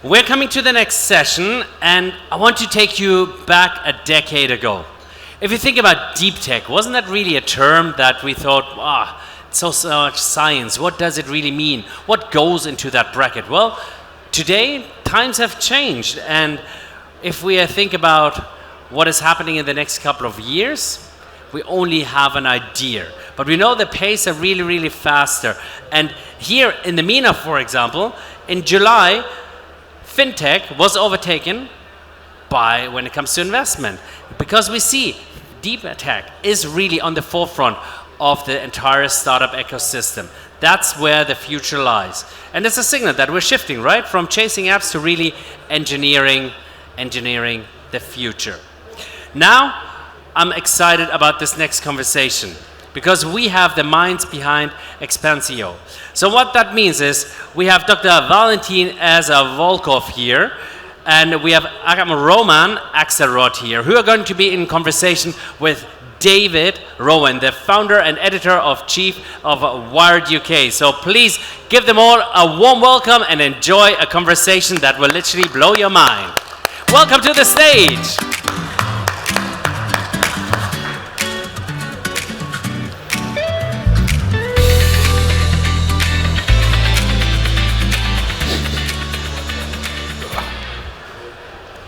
We're coming to the next session, and I want to take you back a decade ago. If you think about deep tech, wasn't that really a term that we thought, it's so much science, what does it really mean? What goes into that bracket? Well, today, times have changed, and if we think about what is happening in the next couple of years, we only have an idea. But we know the pace are really, really faster. And here in the MENA, for example, in July, fintech was overtaken by when it comes to investment, because we see deep tech is really on the forefront of the entire startup ecosystem. That's where the future lies. And it's a signal that we're shifting, right? From chasing apps to really engineering the future. Now, I'm excited about this next conversation because we have the minds behind XPANCEO. So what that means is we have Dr. Valentyn as a Volkov here, and we have Roman Axelrod here, who are going to be in conversation with David Rowan, the founder and editor of chief of Wired UK. So please give them all a warm welcome and enjoy a conversation that will literally blow your mind. Welcome to the stage.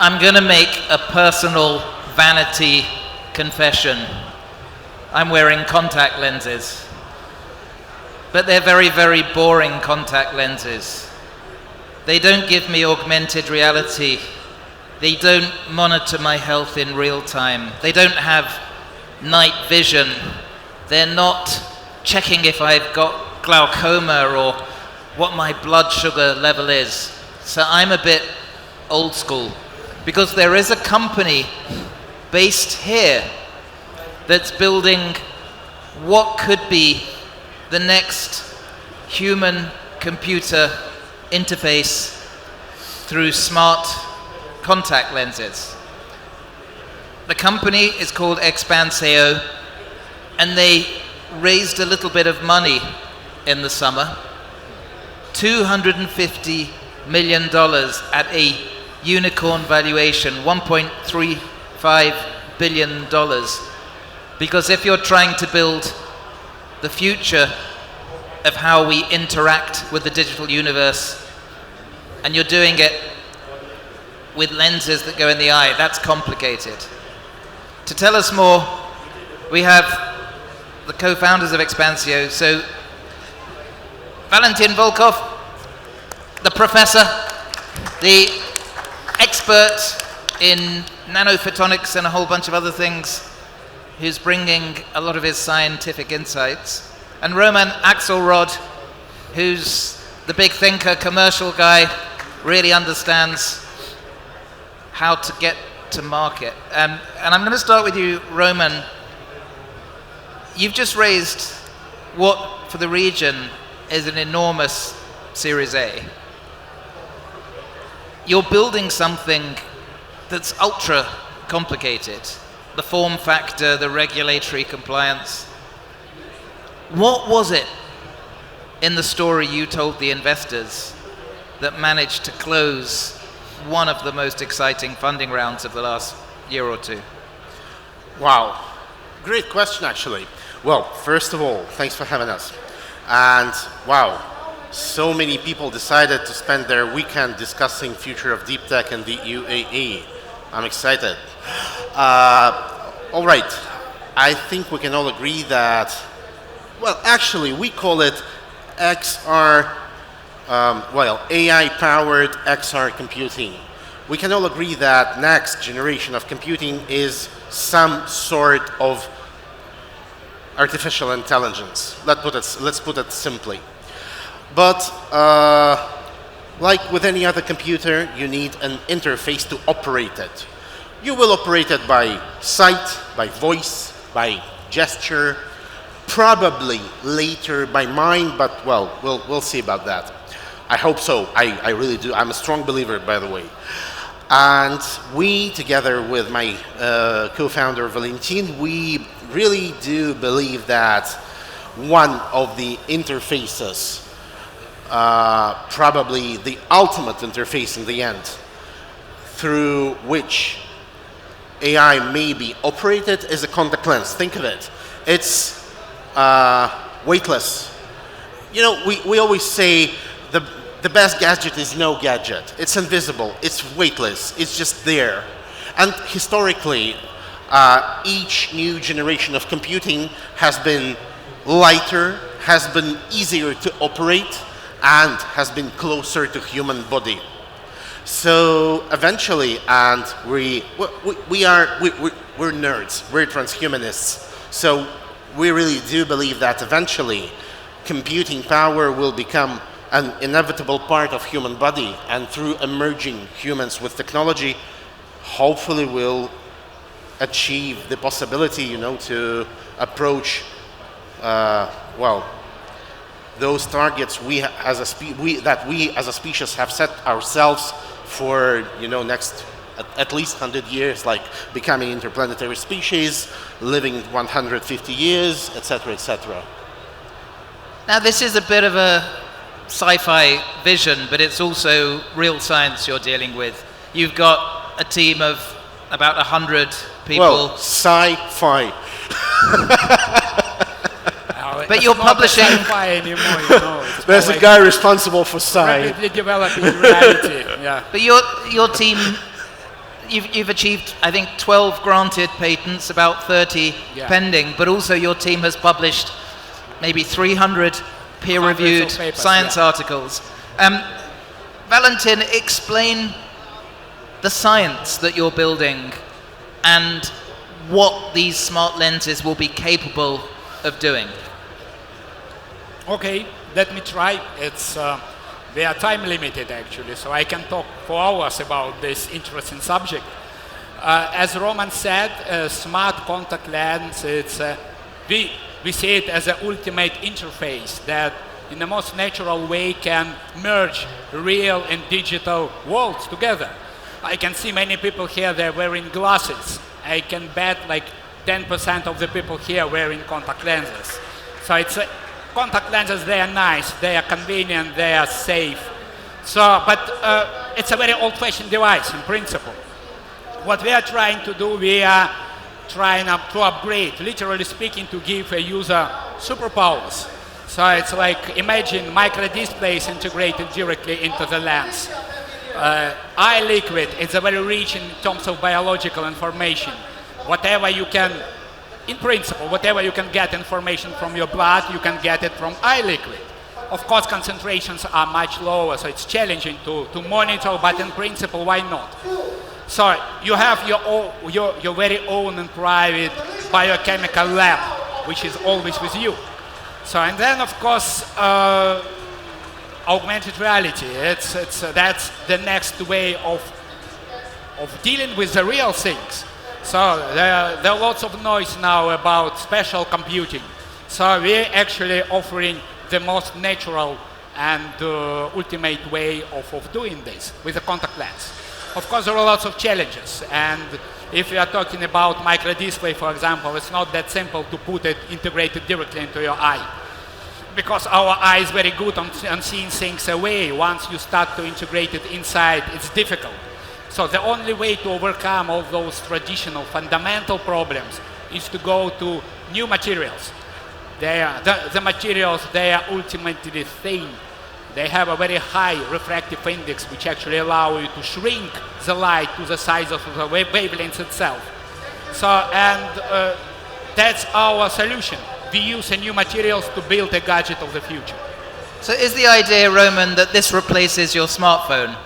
I'm going to make a personal vanity confession. I'm wearing contact lenses, but they're very, very boring contact lenses. They don't give me augmented reality. They don't monitor my health in real time. They don't have night vision. They're not checking if I've got glaucoma or what my blood sugar level is. So I'm a bit old school. Because there is a company based here that's building what could be the next human-computer interface through smart contact lenses. The company is called XPANCEO, and they raised a little bit of money in the summer, $250 million at a unicorn valuation, $1.35 billion. Because if you're trying to build the future of how we interact with the digital universe, and you're doing it with lenses that go in the eye, that's complicated. To tell us more, we have the co-founders of XPANCEO. So, Valentyn Volkov, the professor, the expert in nanophotonics and a whole bunch of other things, who's bringing a lot of his scientific insights. And Roman Axelrod, who's the big thinker, commercial guy, really understands how to get to market. And I'm going to start with you, Roman. You've just raised what, for the region, is an enormous Series A. You're building something that's ultra complicated. The form factor, the regulatory compliance. What was it in the story you told the investors that managed to close one of the most exciting funding rounds of the last year or two? Wow, great question actually. Well, first of all, thanks for having us. And wow, so many people decided to spend their weekend discussing future of deep tech in the UAE. I'm excited. All right, I think we can all agree that, well, actually, we call it XR, AI-powered XR computing. We can all agree that next generation of computing is some sort of artificial intelligence. Let's put it simply. But like with any other computer, you need an interface to operate it. You will operate it by sight, by voice, by gesture, probably later by mind, but well, we'll see about that. I hope so. I really do. I'm a strong believer, by the way. And we, together with my co-founder Valentyn, we really do believe that one of the interfaces probably the ultimate interface in the end, through which AI may be operated, is a contact lens. Think of it. It's weightless. You know, we always say the best gadget is no gadget. It's invisible, it's weightless, it's just there. And historically, each new generation of computing has been lighter, has been easier to operate, and has been closer to human body. So eventually, and we're nerds, we're transhumanists. So we really do believe that eventually computing power will become an inevitable part of human body, and through emerging humans with technology, hopefully we'll achieve the possibility, you know, to approach, well, those targets we as a species have set ourselves for, you know, next at least 100 years, like becoming interplanetary species, living 150 years, etc., etc. Now, this is a bit of a sci-fi vision, but it's also real science you're dealing with. You've got a team of about 100 people. Well, sci-fi. But you're publishing. Sci-fi anymore, you know. There's a guy responsible for sci. Rapidly developing reality. Yeah. But your team, you've achieved, I think, 12 granted patents, about 30 pending. But also your team has published maybe 300 peer-reviewed science articles. Valentyn, explain the science that you're building and what these smart lenses will be capable of doing. Okay, let me try. They are time limited actually, so I can talk for hours about this interesting subject. As Roman said, a smart contact lens, we see it as an ultimate interface that in the most natural way can merge real and digital worlds together. I can see many people here, they're wearing glasses. I can bet like 10% of the people here wearing contact lenses. So contact lenses, they are nice, they are convenient, they are safe. So, but it's a very old-fashioned device in principle. What we are trying to do, we are trying to upgrade, literally speaking, to give a user superpowers. So it's like, imagine micro displays integrated directly into the lens. Eye liquid is very rich in terms of biological information. Whatever you can, in principle, whatever you can get information from your blood, you can get it from eye liquid. Of course, concentrations are much lower, so it's challenging to monitor, but in principle, why not? So you have your very own and private biochemical lab, which is always with you. So, and then, of course, augmented reality. That's the next way of dealing with the real things. So there are lots of noise now about spatial computing. So we're actually offering the most natural and ultimate way of doing this with a contact lens. Of course, there are lots of challenges, and if you are talking about micro display, for example, it's not that simple to put it integrated directly into your eye, because our eye is very good on seeing things away. Once you start to integrate it inside, it's difficult. So the only way to overcome all those traditional fundamental problems is to go to new materials. The materials, they are ultimately thin. They have a very high refractive index, which actually allow you to shrink the light to the size of the wavelength itself. So, and that's our solution. We use new materials to build a gadget of the future. So is the idea, Roman, that this replaces your smartphone?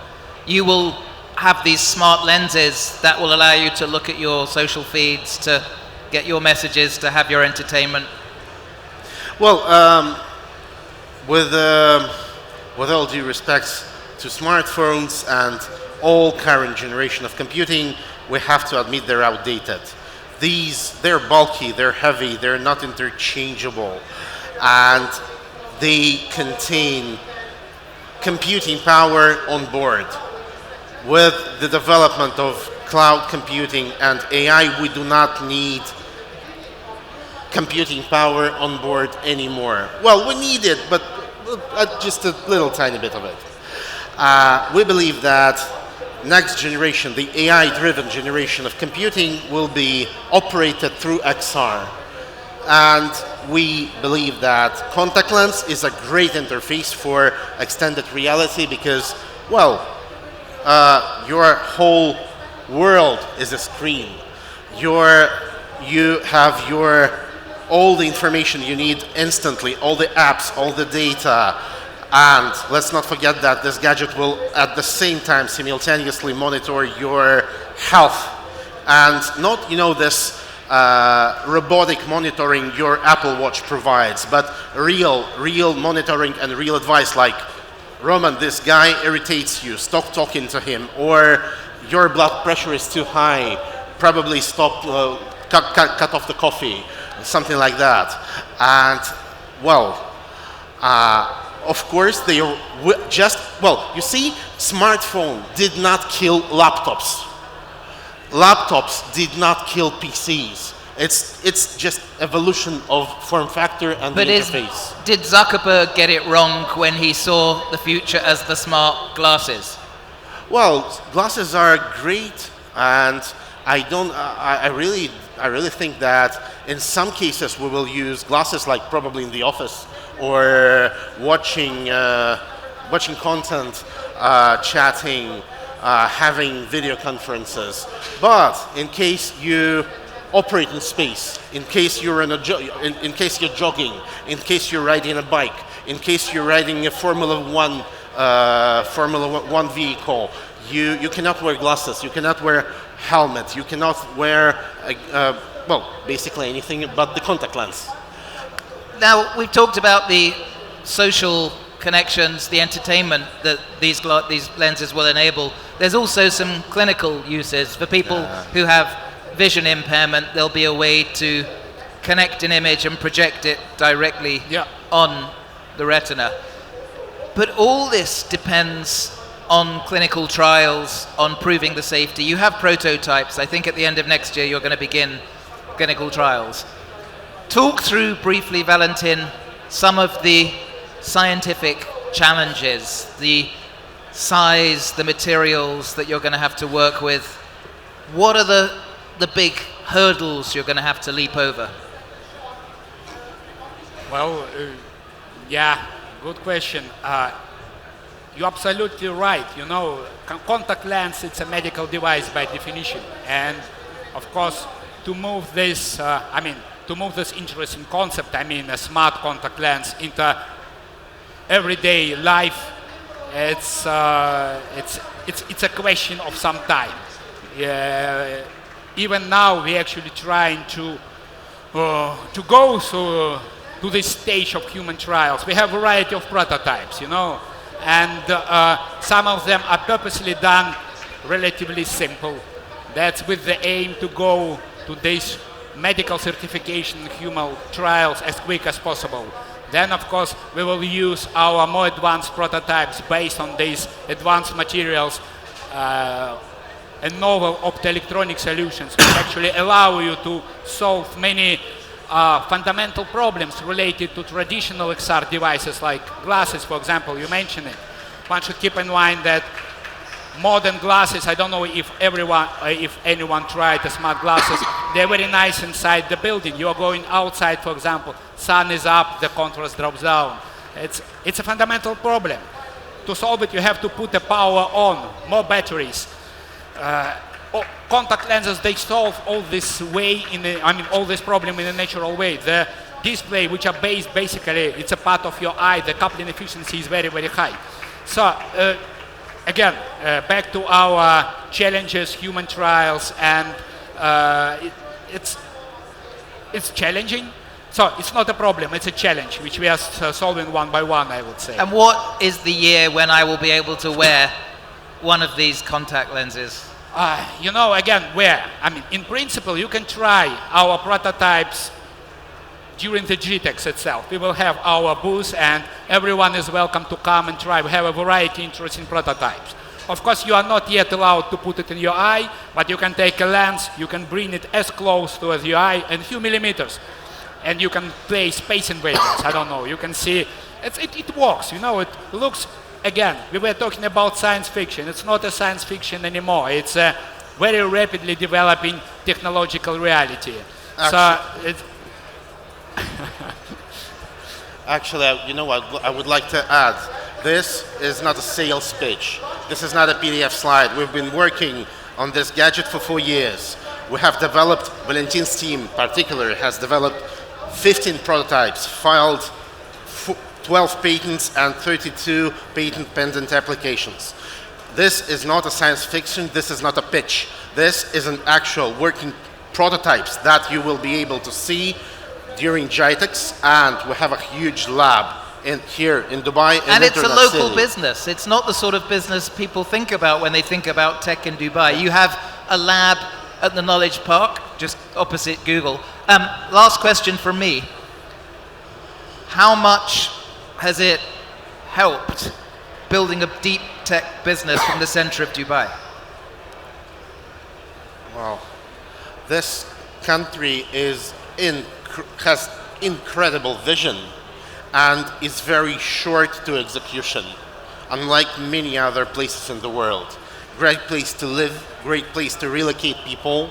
You will have these smart lenses that will allow you to look at your social feeds, to get your messages, to have your entertainment? Well, with all due respect to smartphones and all current generation of computing, we have to admit they're outdated. They're bulky, they're heavy, they're not interchangeable, and they contain computing power on board. With the development of cloud computing and AI, we do not need computing power on board anymore. Well, we need it, but just a little tiny bit of it. We believe that next generation, the AI-driven generation of computing, will be operated through XR. And we believe that contact lens is a great interface for extended reality because, well, your whole world is a screen. You have all the information you need instantly, all the apps, all the data. And let's not forget that this gadget will at the same time simultaneously monitor your health. And not, this robotic monitoring your Apple Watch provides, but real monitoring and real advice like, Roman, this guy irritates you, stop talking to him, or your blood pressure is too high, probably stop, cut off the coffee, something like that. And, well, of course, they are you see, smartphone did not kill laptops. Laptops did not kill PCs. It's just evolution of form factor and the interface. Did Zuckerberg get it wrong when he saw the future as the smart glasses? Well, glasses are great, and I really think that in some cases we will use glasses, like probably in the office or watching content, chatting, having video conferences. But in case you operate in space, in case you're in case you're jogging, in case you're riding a bike, in case you're riding a Formula One vehicle, you cannot wear glasses, you cannot wear helmet, you cannot wear basically anything but the contact lens. Now, we've talked about the social connections, the entertainment that these lenses will enable. There's also some clinical uses for people who have vision impairment. There'll be a way to connect an image and project it directly on the retina. But all this depends on clinical trials, on proving the safety. You have prototypes. I think at the end of next year you're going to begin clinical trials. Talk through briefly, Valentyn, some of the scientific challenges, the size, the materials that you're going to have to work with. What are the big hurdles you're going to have to leap over? Well, good question. You're absolutely right. Contact lens, it's a medical device by definition. And of course, to move this interesting concept, a smart contact lens, into everyday life, it's a question of some time. Even now, we're actually trying to go to this stage of human trials. We have a variety of prototypes, and some of them are purposely done relatively simple. That's with the aim to go to this medical certification human trials as quick as possible. Then, of course, we will use our more advanced prototypes based on these advanced materials and novel optoelectronic solutions, which actually allow you to solve many fundamental problems related to traditional XR devices like glasses, for example. You mentioned it. One should keep in mind that modern glasses, I don't know if anyone tried the smart glasses, they're very nice inside the building. You are going outside, for example, sun is up, the contrast drops down. It's a fundamental problem. To solve it, you have to put the power on, more batteries. Contact lenses, they solve all this all this problem in a natural way. The display, which are basically, it's a part of your eye, the coupling efficiency is very, very high. So, again, back to our challenges, human trials, and it's challenging. So it's not a problem, it's a challenge, which we are solving one by one, I would say. And what is the year when I will be able to wear one of these contact lenses? Again, in principle, you can try our prototypes during the GTEx itself. We will have our booth and everyone is welcome to come and try. We have a variety of interesting prototypes. Of course, you are not yet allowed to put it in your eye, but you can take a lens, you can bring it as close to your eye and a few millimeters. And you can play Space Invaders, I don't know. You can see It works, you know, it looks, again, we were talking about science fiction. It's not a science fiction anymore. It's a very rapidly developing technological reality. So it's Actually, you know what? I would like to add. This is not a sales pitch. This is not a PDF slide. We've been working on this gadget for 4 years. We have developed, Valentyn's team in particular has developed 15 prototypes, filed 12 patents and 32 patent pending applications. This is not a science fiction. This is not a pitch. This is an actual working prototypes that you will be able to see during GITEX, and we have a huge lab here in Dubai. And it's a Internet local City. business. It's not the sort of business people think about when they think about tech in Dubai. You have a lab at the Knowledge Park, just opposite Google. Last question from me. How much has it helped building a deep tech business from the center of Dubai? Wow. This country has incredible vision and is very short to execution, unlike many other places in the world. Great place to live, great place to relocate people.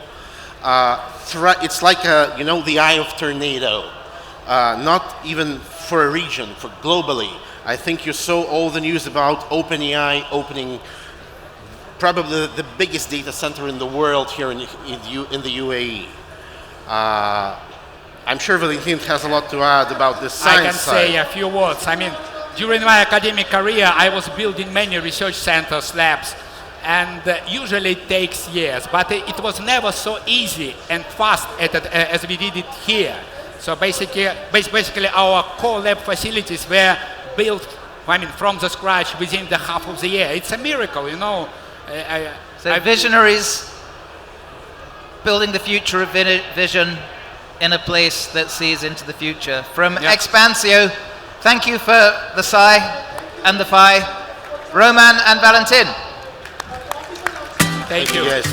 It's like the eye of tornado, not even for a region, for globally. I think you saw all the news about OpenAI opening probably the biggest data center in the world here in the UAE. I'm sure Valentyn has a lot to add about the science side. I can say a few words. I mean, during my academic career, I was building many research centers, labs, and usually it takes years, but it was never so easy and fast as we did it here. So basically our core lab facilities were built, from the scratch within the half of the year. It's a miracle, you know. So visionaries building the future of vision in a place that sees into the future. From XPANCEO, thank you for the Psi and the Phi, Roman and Valentyn. Thank you. Guys.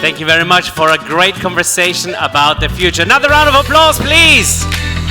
Thank you very much for a great conversation about the future. Another round of applause, please.